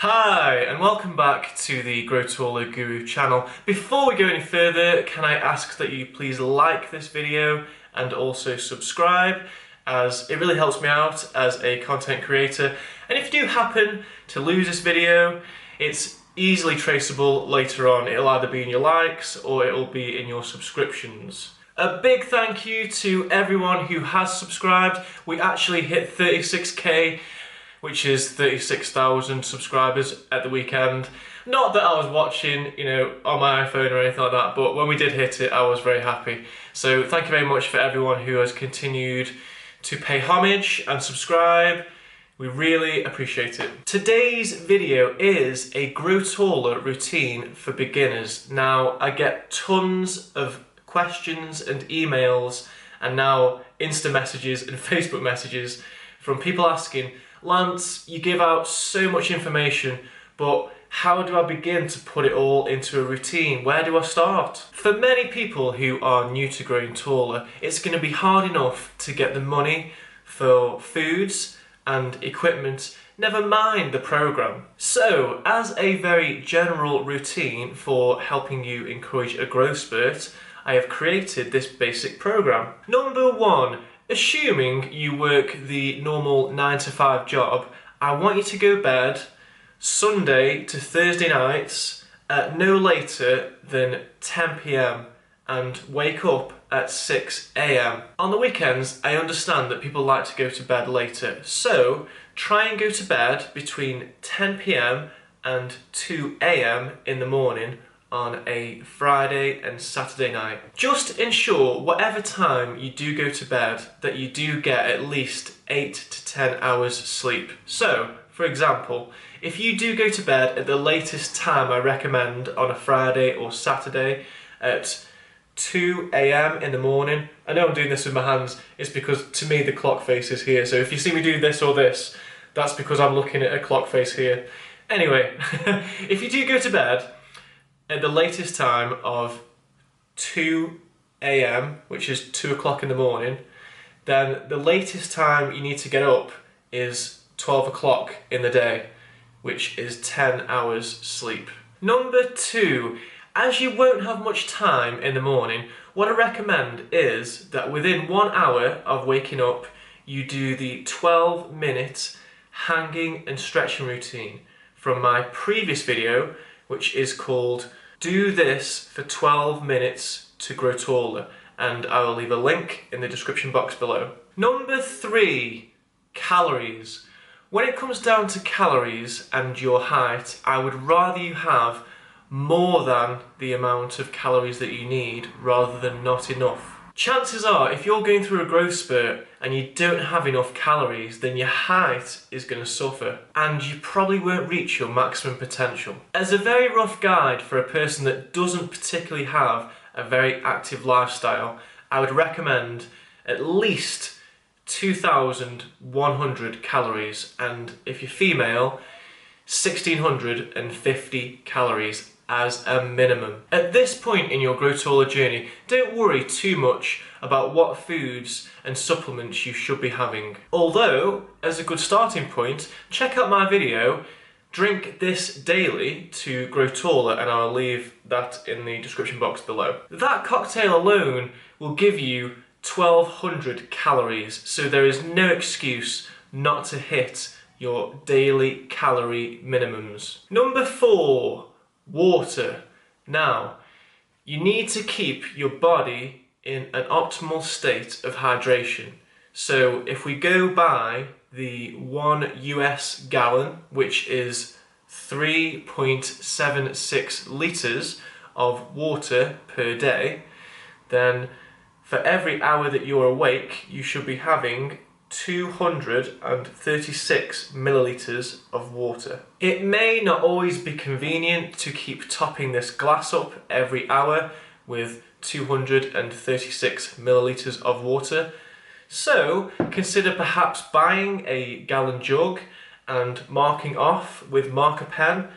Hi, and welcome back to the Grow Taller Guru channel. Before we go any further, can I ask that you please like this video and also subscribe, as it really helps me out as a content creator. And if you do happen to lose this video, it's easily traceable later on. It'll either be in your likes or it'll be in your subscriptions. A big thank you to everyone who has subscribed. We actually hit 36k, which is 36,000 subscribers at the weekend. Not that I was watching, on my iPhone or anything like that, but when we did hit it, I was very happy. So thank you very much for everyone who has continued to pay homage and subscribe. We really appreciate it. Today's video is a Grow Taller routine for beginners. Now, I get tons of questions and emails, and now Insta messages and Facebook messages from people asking, Lance, you give out so much information, but how do I begin to put it all into a routine? Where do I start? For many people who are new to growing taller, it's going to be hard enough to get the money for foods and equipment, never mind the program. So, as a very general routine for helping you encourage a growth spurt, I have created this basic program. Number one, assuming you work the normal 9 to 5 job, I want you to go to bed Sunday to Thursday nights at no later than 10 p.m. and wake up at 6 a.m. On the weekends, I understand that people like to go to bed later, so try and go to bed between 10 p.m. and 2 a.m. in the morning on a Friday and Saturday night. Just ensure whatever time you do go to bed that you do get at least 8 to 10 hours sleep. So, for example, if you do go to bed at the latest time I recommend on a Friday or Saturday at 2 a.m. in the morning, I know I'm doing this with my hands, it's because to me the clock face is here, so if you see me do this or this, that's because I'm looking at a clock face here. Anyway, if you do go to bed at the latest time of 2 a.m, which is 2 o'clock in the morning, then the latest time you need to get up is 12 o'clock in the day, which is 10 hours sleep. Number two, as you won't have much time in the morning, what I recommend is that within 1 hour of waking up, you do the 12-minute hanging and stretching routine from my previous video, which is called Do This for 12 Minutes to Grow Taller, and I will leave a link in the description box below. Number three, calories. When it comes down to calories and your height, I would rather you have more than the amount of calories that you need rather than not enough. Chances are, if you're going through a growth spurt and you don't have enough calories, then your height is going to suffer and you probably won't reach your maximum potential. As a very rough guide for a person that doesn't particularly have a very active lifestyle, I would recommend at least 2,100 calories, and if you're female, 1,650 calories as a minimum. At this point in your Grow Taller journey, don't worry too much about what foods and supplements you should be having. Although, as a good starting point, check out my video, Drink This Daily to Grow Taller, and I'll leave that in the description box below. That cocktail alone will give you 1,200 calories, so there is no excuse not to hit your daily calorie minimums. Number four, water. Now, you need to keep your body in an optimal state of hydration. So if we go by the 1 US gallon, which is 3.76 litres of water per day, then for every hour that you're awake, you should be having 236 millilitres of water. It may not always be convenient to keep topping this glass up every hour with 236 millilitres of water, so consider perhaps buying a gallon jug and marking off with marker pen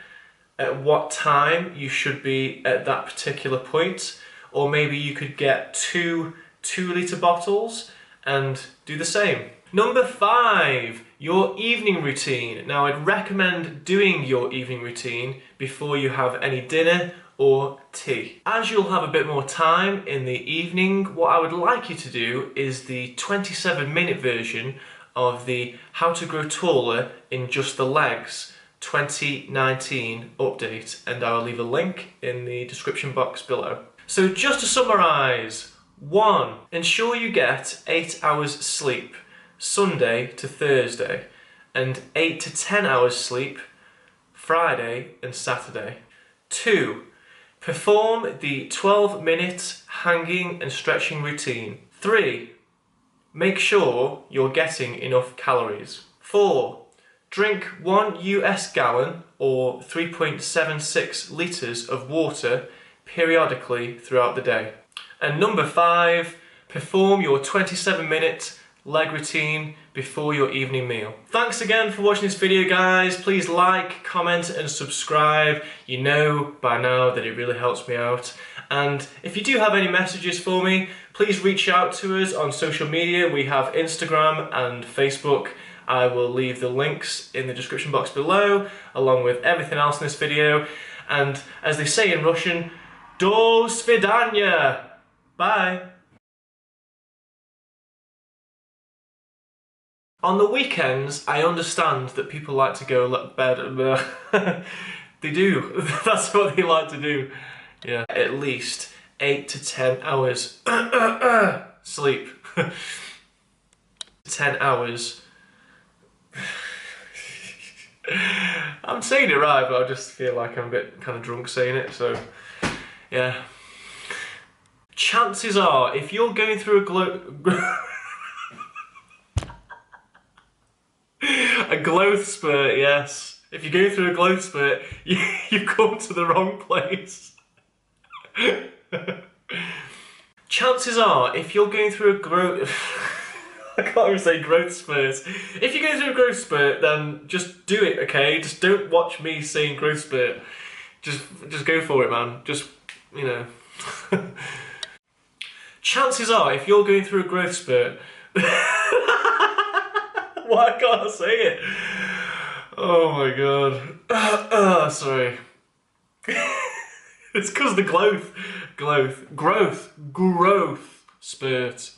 at what time you should be at that particular point, or maybe you could get two 2-litre bottles and do the same. Number five, your evening routine. Now, I'd recommend doing your evening routine before you have any dinner or tea. As you'll have a bit more time in the evening, what I would like you to do is the 27-minute version of the How to Grow Taller in Just the Legs 2019 update, and I'll leave a link in the description box below. So just to summarise, 1. Ensure you get 8 hours sleep Sunday to Thursday and 8 to 10 hours sleep Friday and Saturday. 2. Perform the 12-minute hanging and stretching routine. 3. Make sure you're getting enough calories. 4. Drink 1 US gallon or 3.76 litres of water periodically throughout the day. And number 5, perform your 27-minute leg routine before your evening meal. Thanks again for watching this video, guys. Please like, comment and subscribe. You know by now that it really helps me out. And if you do have any messages for me, please reach out to us on social media. We have Instagram and Facebook. I will leave the links in the description box below, along with everything else in this video. And as they say in Russian, do svidaniya! Bye! On the weekends, I understand that people like to go to bed. They do. That's what they like to do. Yeah, at least 8 to 10 hours sleep. 10 hours. I'm saying it right, but I just feel like I'm a bit kind of drunk saying it, so yeah. Chances are, if you're going through a growth spurt, yes. If you're going through a growth spurt, you've come to the wrong place. Chances are, if you're going through a growth... I can't even say growth spurt. If you're going through a growth spurt, then just do it, okay? Just don't watch me saying growth spurt. Just go for it, man. Just, you know. Chances are, if you're going through a growth spurt... Why can't I say it? Oh my god. Sorry. It's because the growth spurt.